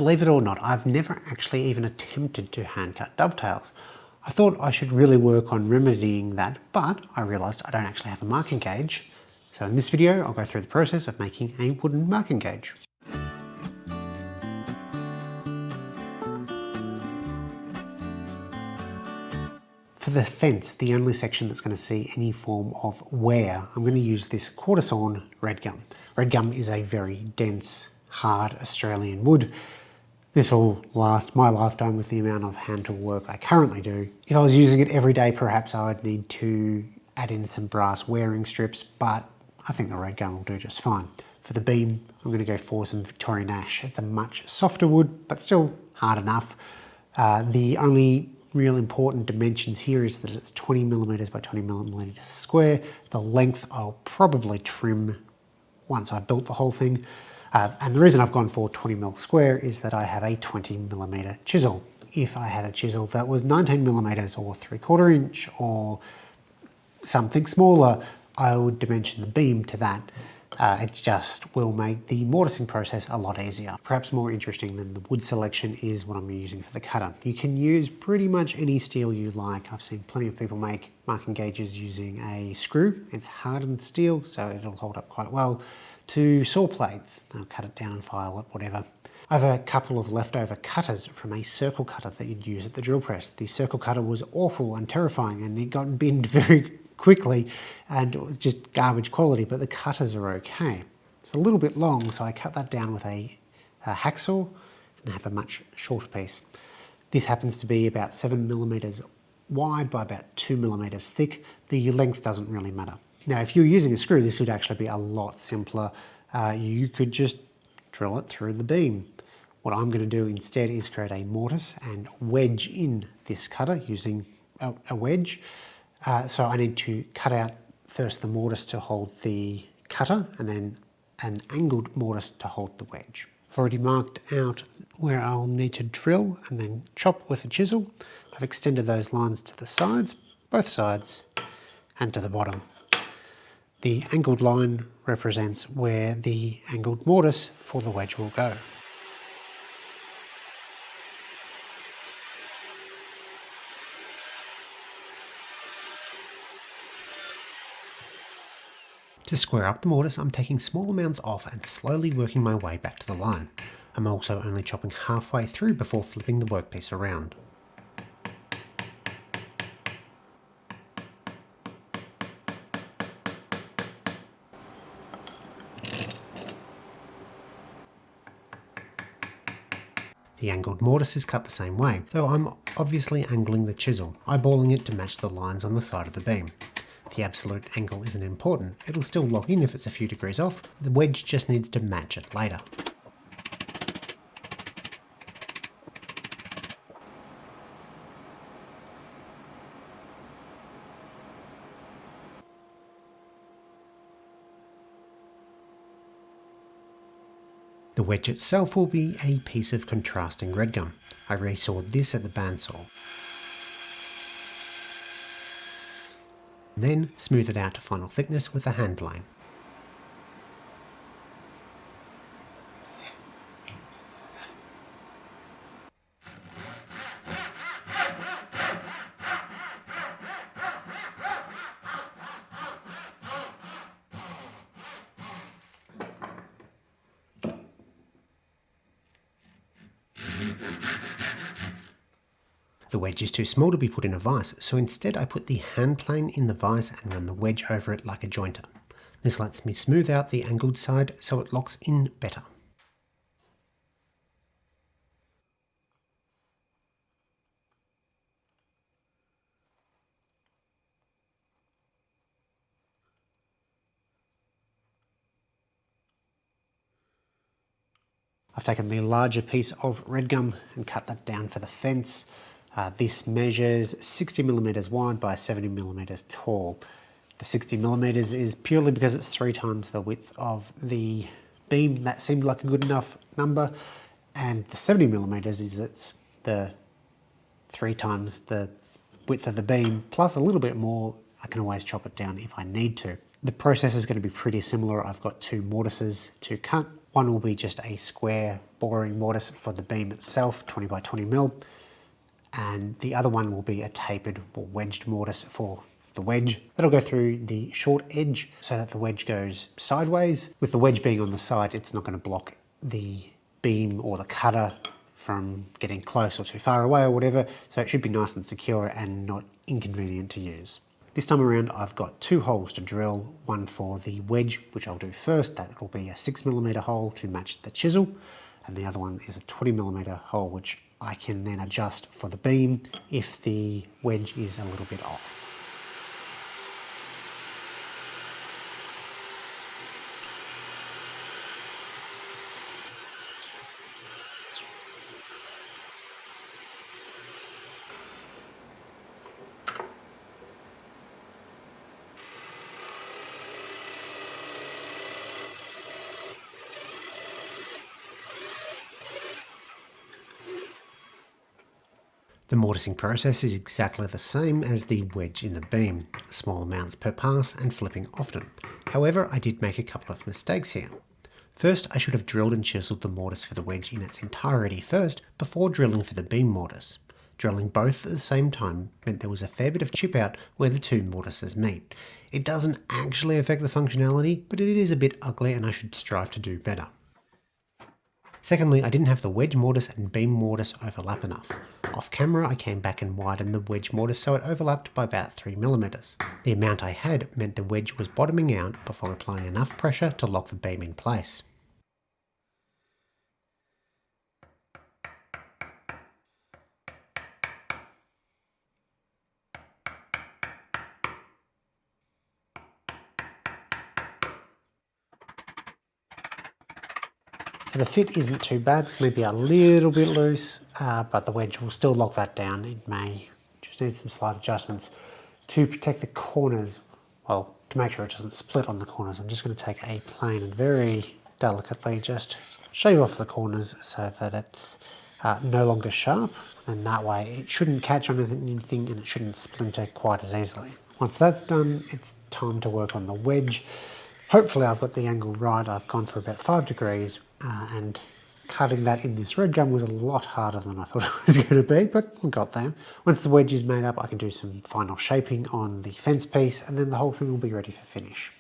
Believe it or not, I've never actually even attempted to hand cut dovetails. I thought I should really work on remedying that, but I realised I don't actually have a marking gauge. So in this video, I'll go through the process of making a wooden marking gauge. For the fence, the only section that's going to see any form of wear, I'm going to use this quarter sawn red gum. Red gum is a very dense, hard Australian wood. This will last my lifetime with the amount of hand tool work I currently do. If I was using it every day, perhaps I would need to add in some brass wearing strips, but I think the red gum will do just fine. For the beam, I'm going to go for some Victorian ash. It's a much softer wood, but still hard enough. The only real important dimensions here is that it's 20mm by 20mm square. The length I'll probably trim once I've built the whole thing. And the reason I've gone for 20mm square is that I have a 20mm chisel. If I had a chisel that was 19mm or 3/4 inch or something smaller, I would dimension the beam to that. It just will make the mortising process a lot easier. Perhaps more interesting than the wood selection is what I'm using for the cutter. You can use pretty much any steel you like. I've seen plenty of people make marking gauges using a screw. It's hardened steel, so it'll hold up quite well. To saw plates, they'll cut it down and file it, whatever. I have a couple of leftover cutters from a circle cutter that you'd use at the drill press. The circle cutter was awful and terrifying, and it got binned very quickly, and it was just garbage quality, but the cutters are okay. It's a little bit long, so I cut that down with a hacksaw and have a much shorter piece. This happens to be about 7mm wide by about 2mm thick. The length doesn't really matter. Now, if you're using a screw, this would actually be a lot simpler. You could just drill it through the beam. What I'm going to do instead is create a mortise and wedge in this cutter using a wedge. So I need to cut out first the mortise to hold the cutter and then an angled mortise to hold the wedge. I've already marked out where I'll need to drill and then chop with a chisel. I've extended those lines to the sides, both sides, and to the bottom. The angled line represents where the angled mortise for the wedge will go. To square up the mortise, I'm taking small amounts off and slowly working my way back to the line. I'm also only chopping halfway through before flipping the workpiece around. The angled mortise is cut the same way, though I'm obviously angling the chisel, eyeballing it to match the lines on the side of the beam. The absolute angle isn't important, it'll still lock in if it's a few degrees off, the wedge just needs to match it later. The wedge itself will be a piece of contrasting red gum. I resawed this at the bandsaw. Then smooth it out to final thickness with a hand plane. The wedge is too small to be put in a vise, so instead I put the hand plane in the vise and run the wedge over it like a jointer. This lets me smooth out the angled side so it locks in better. I've taken the larger piece of red gum and cut that down for the fence. This measures 60mm wide by 70mm tall. The 60mm is purely because it's 3 times the width of the beam. That seemed like a good enough number. And the 70mm is it's the 3 times the width of the beam, plus a little bit more. I can always chop it down if I need to. The process is going to be pretty similar. I've got 2 mortises to cut, One will be just a square boring mortise for the beam itself, 20 by 20 mil, and the other one will be a tapered or wedged mortise for the wedge. That'll go through the short edge so that the wedge goes sideways. With the wedge being on the side, it's not going to block the beam or the cutter from getting close or too far away or whatever, so it should be nice and secure and not inconvenient to use. This time around I've got 2 holes to drill, one for the wedge, which I'll do first. That will be a 6mm hole to match the chisel, and the other one is a 20mm hole, which I can then adjust for the beam if the wedge is a little bit off. The mortising process is exactly the same as the wedge in the beam, small amounts per pass and flipping often. However, I did make a couple of mistakes here. First, I should have drilled and chiseled the mortise for the wedge in its entirety first before drilling for the beam mortise. Drilling both at the same time meant there was a fair bit of chip out where the 2 mortises meet. It doesn't actually affect the functionality, but it is a bit ugly and I should strive to do better. Secondly, I didn't have the wedge mortise and beam mortise overlap enough. Off camera, I came back and widened the wedge mortise so it overlapped by about 3mm. The amount I had meant the wedge was bottoming out before applying enough pressure to lock the beam in place. So the fit isn't too bad, it's maybe a little bit loose, but the wedge will still lock that down. It may just need some slight adjustments. To protect the corners, well, to make sure it doesn't split on the corners, I'm just going to take a plane and very delicately just shave off the corners so that it's no longer sharp, and that way it shouldn't catch on anything and it shouldn't splinter quite as easily. Once that's done, it's time to work on the wedge. Hopefully I've got the angle right. I've gone for about 5 degrees and cutting that in this red gum was a lot harder than I thought it was going to be, but we got there. Once the wedge is made up, I can do some final shaping on the fence piece and then the whole thing will be ready for finish.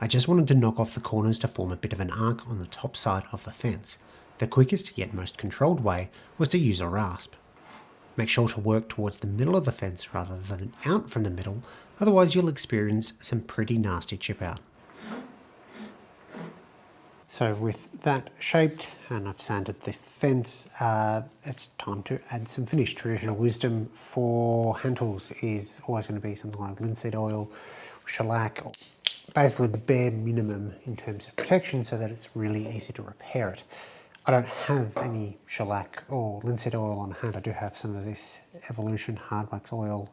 I just wanted to knock off the corners to form a bit of an arc on the top side of the fence. The quickest yet most controlled way was to use a rasp. Make sure to work towards the middle of the fence rather than out from the middle, otherwise you'll experience some pretty nasty chip out. So with that shaped and I've sanded the fence, it's time to add some finish. Traditional wisdom for hand tools is always going to be something like linseed oil, shellac, or basically the bare minimum in terms of protection so that it's really easy to repair it. I don't have any shellac or linseed oil on hand. I do have some of this Evolution hard wax oil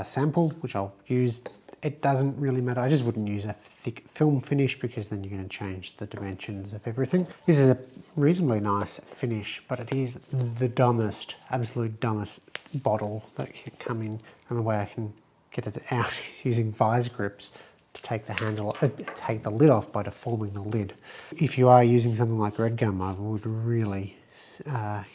sample, which I'll use. It doesn't really matter. I just wouldn't use a thick film finish because then you're going to change the dimensions of everything. This is a reasonably nice finish, but it is the dumbest, absolute dumbest bottle that can come in, and the way I can get it out is using vise grips to take the handle, take the lid off by deforming the lid. If you are using something like red gum, I would really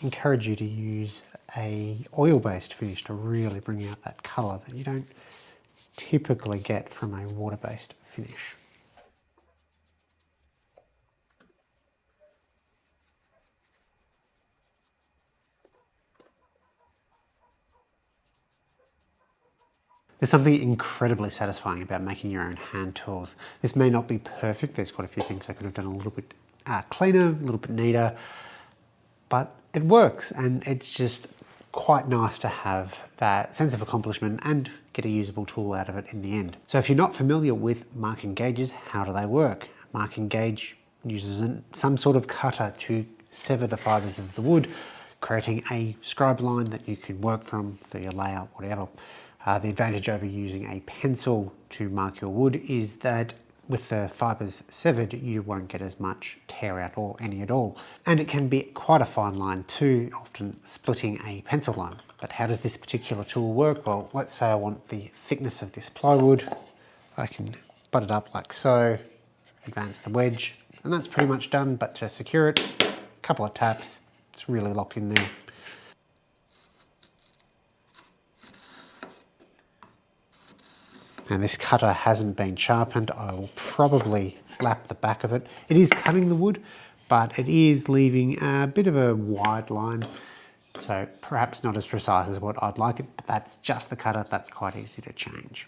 encourage you to use a oil-based finish to really bring out that colour that you don't typically get from a water-based finish. There's something incredibly satisfying about making your own hand tools. This may not be perfect. There's quite a few things I could have done a little bit cleaner, a little bit neater, but it works, and it's just quite nice to have that sense of accomplishment and get a usable tool out of it in the end. So if you're not familiar with marking gauges, how do they work? Marking gauge uses some sort of cutter to sever the fibers of the wood, creating a scribe line that you can work from for your layout, whatever. The advantage over using a pencil to mark your wood is that with the fibres severed, you won't get as much tear out or any at all. And it can be quite a fine line too, often splitting a pencil line. But how does this particular tool work? Well, let's say I want the thickness of this plywood. I can butt it up like so, advance the wedge, and that's pretty much done. But to secure it, a couple of taps, it's really locked in there. And this cutter hasn't been sharpened. I will probably lap the back of it. It is cutting the wood, but it is leaving a bit of a wide line. So perhaps not as precise as what I'd like it, but that's just the cutter. That's quite easy to change.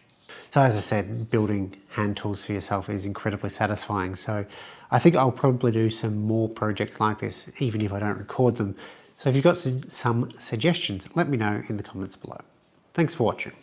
So as I said, building hand tools for yourself is incredibly satisfying. So I think I'll probably do some more projects like this, even if I don't record them. So if you've got some suggestions, let me know in the comments below. Thanks for watching.